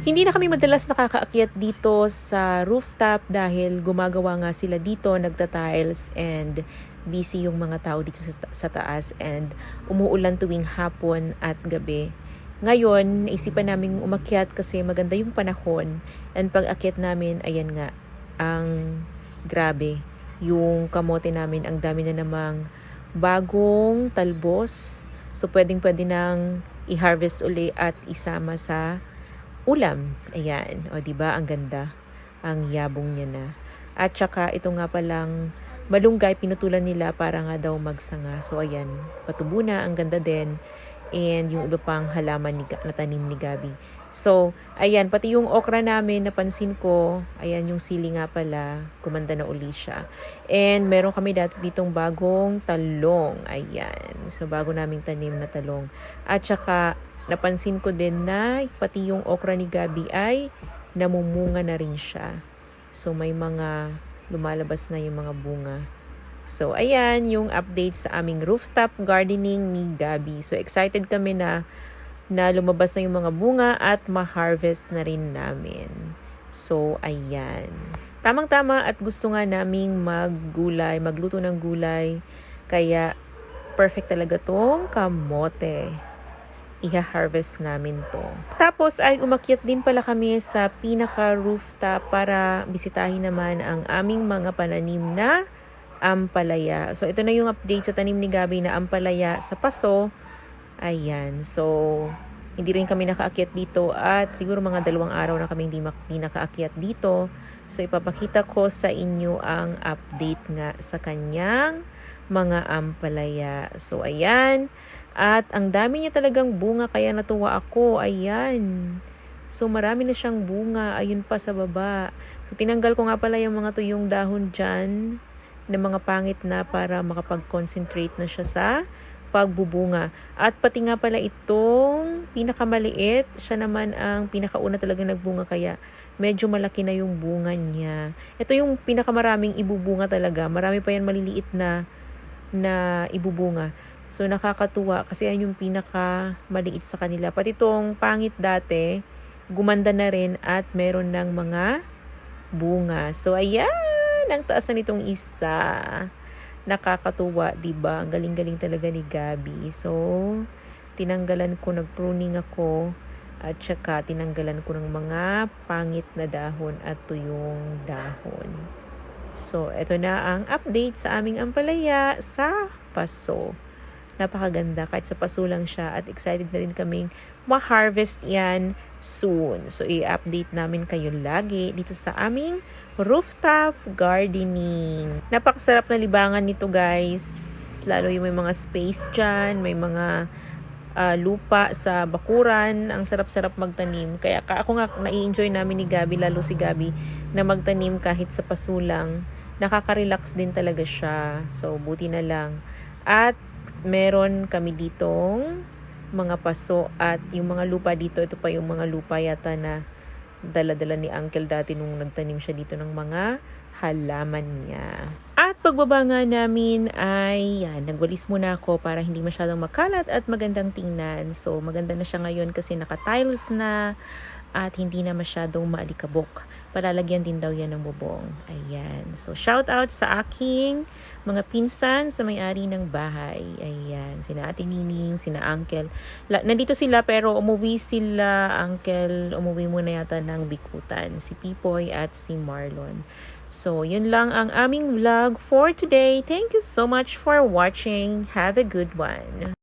Hindi na kami madalas nakakaakyat dito sa rooftop dahil gumagawa nga sila dito, nagta-tiles, and busy yung mga tao dito sa taas, and umuulan tuwing hapon at gabi. Ngayon, naisipan namin umakyat kasi maganda yung panahon, and pag akyat namin, ayan nga, ang grabe. Yung kamote namin, ang dami na namang bagong talbos. So, pwedeng-pwede nang i-harvest uli at isama sa ulam. Ayan. O, diba? Ang ganda. Ang yabong niya na. At saka, ito nga palang malunggay, pinutulan nila para nga daw magsanga. So, ayan. Patubo na. Ang ganda din. And yung iba pang halaman na tanim ni Gabi. So, ayan. Pati yung okra namin, napansin ko, ayan, yung sili nga pala, gumanda na uli siya. And meron kami ditong bagong talong. Ayan. So, bago naming tanim na talong. At saka, napansin ko din na pati yung okra ni Gabi ay namumunga na rin siya. So, may mga lumalabas na yung mga bunga. So, ayan yung update sa aming rooftop gardening ni Gabi. So, excited kami na lumabas na yung mga bunga at ma-harvest na rin namin. So, ayan. Tamang-tama at gusto nga naming magluto ng gulay. Kaya, perfect talaga tong kamote. Iha-harvest namin to. Tapos ay umakyat din pala kami sa pinaka-rooftop para bisitahin naman ang aming mga pananim na ampalaya. So, ito na yung update sa tanim ni Gabi na ampalaya sa paso. Ayan. So, hindi rin kami nakaakyat dito at siguro mga 2 araw na kami hindi nakaakyat dito. So, ipapakita ko sa inyo ang update nga sa kanyang mga ampalaya. So, ayan. At ang dami niya talagang bunga kaya natuwa ako. Ayan. So, marami na siyang bunga. Ayun pa sa baba. So, tinanggal ko nga pala yung mga tuyong dahon dyan na mga pangit na para makapag-concentrate na siya sa pagbubunga. At pati nga pala itong pinakamaliit, siya naman ang pinakauna talaga nagbunga kaya medyo malaki na yung bunga niya. Ito yung pinakamaraming ibubunga talaga. Marami pa yan maliliit na ibubunga. So, nakakatuwa kasi yan yung pinakamaliit sa kanila. Pati itong pangit dati, gumanda na rin at meron ng mga bunga. So, ayan! Ang taas na nitong isa. Nakakatuwa, diba? Ang galing-galing talaga ni Gabi. So, tinanggalan ko, nag-pruning ako. At saka, tinanggalan ko ng mga pangit na dahon at tuyong dahon. So, eto na ang update sa aming ampalaya sa paso. Napakaganda kahit sa paso lang siya at excited na rin kaming ma-harvest yan soon. So, i-update namin kayo lagi dito sa aming rooftop gardening. Napakasarap na libangan nito, guys. Lalo yung may mga space dyan, may mga lupa sa bakuran. Ang sarap-sarap magtanim. Kaya ako nga nai-enjoy namin ni Gabi, lalo si Gabi, na magtanim kahit sa paso lang. Nakaka-relax din talaga siya. So, buti na lang. At meron kami ditong mga paso at yung mga lupa dito, ito pa yung mga lupa yata na dala-dala ni Uncle dati nung nagtanim siya dito ng mga halaman niya. At pagbaba nga namin ay nagwalis muna ako para hindi masyadong makalat at magandang tingnan. So, maganda na siya ngayon kasi naka-tiles na at hindi na masyadong maalikabok. Palalagyan din daw yan ng bubong. Ayan. So, shout out sa aking mga pinsan sa may-ari ng bahay. Ayan. Sina Ate Nining, sina Uncle. Nandito sila pero umuwi sila. Uncle, umuwi muna yata ng Bikutan. Si Pipoy at si Marlon. So, yun lang ang aming vlog for today. Thank you so much for watching. Have a good one.